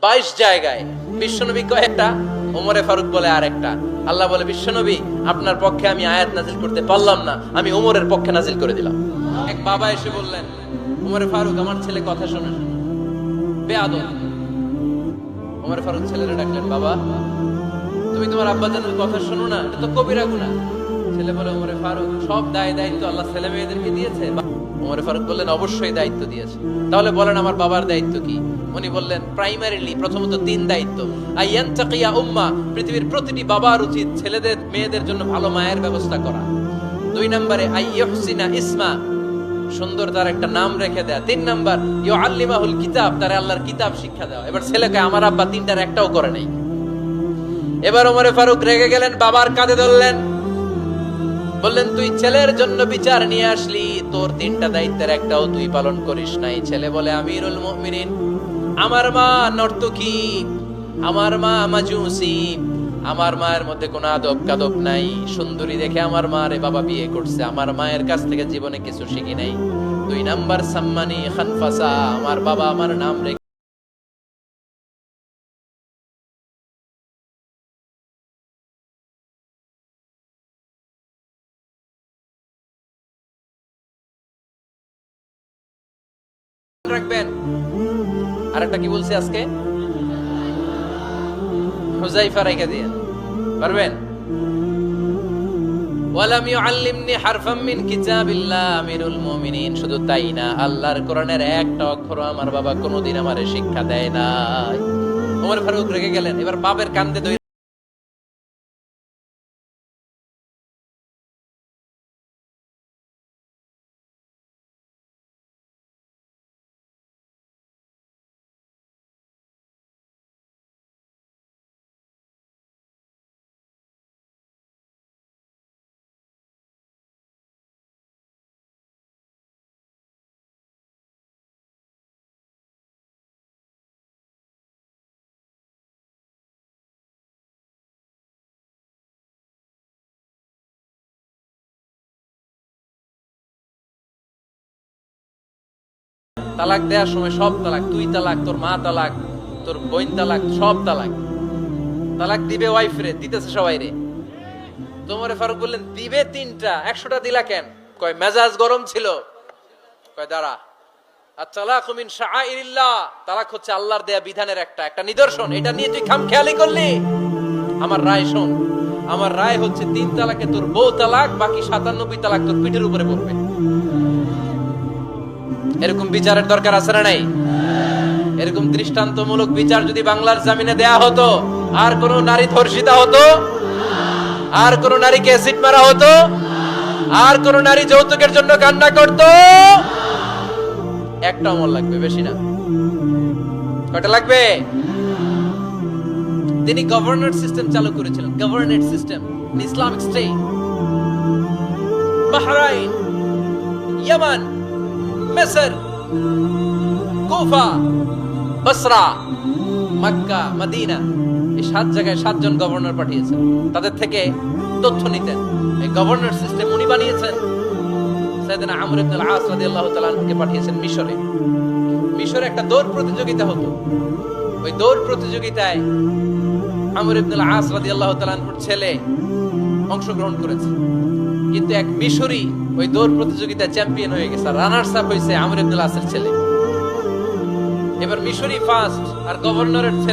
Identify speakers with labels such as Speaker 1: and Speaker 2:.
Speaker 1: 22 জায়গায়। বিশ্বনবী কয়েকটা, ওমরে ফারুক বলে আরেকটা। আল্লাহ বলে, বিশ্বনবী আপনার পক্ষে আমি আয়াত নাজিল করতে পারলাম না, আমি ওমরের পক্ষে নাজিল করে দিলাম। এক বাবা এসে বললেন, ওমরে ফারুক আমার ছেলে কথা শোনে বেয়াদব। ওমরে ফারুক ছেলেরা ডাকলেন, বাবা তুমি তোমার আব্বাজানের কথা শোনো না, এটা তো কবিরা গুনাহ। ছেলে বলে, ওমরে ফারুক সব দায়িত্ব আল্লাহ ছেলে মেয়েদেরকে দিয়েছে। ওমরে ফারুক বললেন, অবশ্যই দায়িত্ব দিয়েছে। তাহলে বলেন আমার বাবার দায়িত্ব কি? উনি বললেন, প্রাইমারিলি প্রথমত 3 দায়িত্ব। আইয়ানতাকিয়া উম্মাহ, পৃথিবীর প্রতিটি বাবার উচিত ছেলেদের মেয়েদের জন্য ভালো মায়ের ব্যবস্থা করা। 2 নম্বরে আইয়ুহসিনা ইসমা, সুন্দর তার একটা নাম রেখে দেয়া। 3 নাম্বার ইউআল্লিমাহুল কিতাব, তার আল্লাহর কিতাব শিক্ষা দেওয়া। এবার ছেলেকে আমার আব্বা 3টার একটাও করে নাই। এবার ওমরে ফারুক রেগে গেলেন, বাবার কাঁধে ধরলেন, বললেন তুই ছেলের জন্য বিচার নিয়ে আসলি, তোর 3টা দায়িত্বের একটাও তুই পালন করিস নাই। ছেলে বলে, আমিরুল মুমিনিন আমার মা নর্তকী, আমার মা মাজুসি, আমার মায়ের মধ্যে কোনো আদব কাদব নাই, সুন্দরী দেখে আমার মা রে বাবা বিয়ে করছে, আমার মায়ের কাছ থেকে জীবনে কিছু শিখি নাই। 2 নাম্বার সাম্মানি খানফাসা, আমার বাবা আমার নাম রেখে রাখবেন। আরেকটা কি বলছি আজকে? হুযায়ফা রাইখা দিয়ে পারবেন? ওয়ালাম ইউআল্লিমনি হারফাম মিন কিতাবিল্লাহ, আমিরুল মুমিনিন শুধু তাই না, আল্লাহর কোরআনের একটা অক্ষর আমার বাবা কোনোদিন আমারে শিক্ষা দেয় নাই। ওমর ফারুক রেগে গেলেন, এবার বাবার কান্দে ধরে তালাক দেওয়ার সময় সব তালাক, তুই তালাক, তোর মা তালাক, তোর বোন তালাক, সব তালাক। তালাক দিবে ওয়াইফ রে, দিতেছে সবাই রে। ওমর ফারুক বললেন, দিবে 3টা, 100টা দিলা কেন? কয় মেজাজ গরম ছিল। কয় দাঁড়া, আত-তালাকু মিন শাআইরিল্লাহ, তালাক হচ্ছে আল্লাহর দেয়া বিধানের একটা নিদর্শন, এটা নিয়ে তুই খামখেয়ালি করলি। আমার রায় শোন, আমার রায় হচ্ছে 3 তালাকে তোর বউ তালাক, বাকি 97 তালাক তোর পিঠের উপরে পড়বে। এরকম বিচারের দরকার আছে না নাই? এরকম দৃষ্টান্তমূলক বিচার যদি বাংলার জমিনে দেয়া হতো, আর কোন নারী ধর্ষিতা হতো, আর কোন নারীকে অ্যাসিড মারা হতো, আর কোন নারী যৌতুকের জন্য কান্না করত? একটা অমল লাগবে, বেশি না। কয়টা লাগবে? তিনি গভর্নর সিস্টেম চালু করেছিলেন, governor system, Islamic State. Bahrain, ইয়ামান, মিসর, কুফা, বসরা, মক্কা, মদিনা, এই 7 জায়গায় 7 জন গভর্নর পাঠিয়েছেন, তাদের থেকে তথ্য নিতেন। এই গভর্নর সিস্টেম উনি বানিয়েছেন। সাইয়েদনা আমর ইবনে আল-আস রাদিয়াল্লাহু তাআলা আনহুকে পাঠিয়েছেন মিশরে। মিশরে একটা দৌড় প্রতিযোগিতা হতো। ওই দৌড় প্রতিযোগিতায় আমর ইবনে আল-আস রাদিয়াল্লাহু তাআলা আনহুর ছেলে অংশগ্রহণ করেছে, কিন্তু এক মিশরি ওই দৌড় প্রতিযোগিতায় চ্যাম্পিয়ন হয়ে গেছে, রানার্স আপ হয়েছে আমর ইবনে আল-আসের ছেলে। এবার মিশরি ফার্স্ট, আর গভর্নরের ছেলে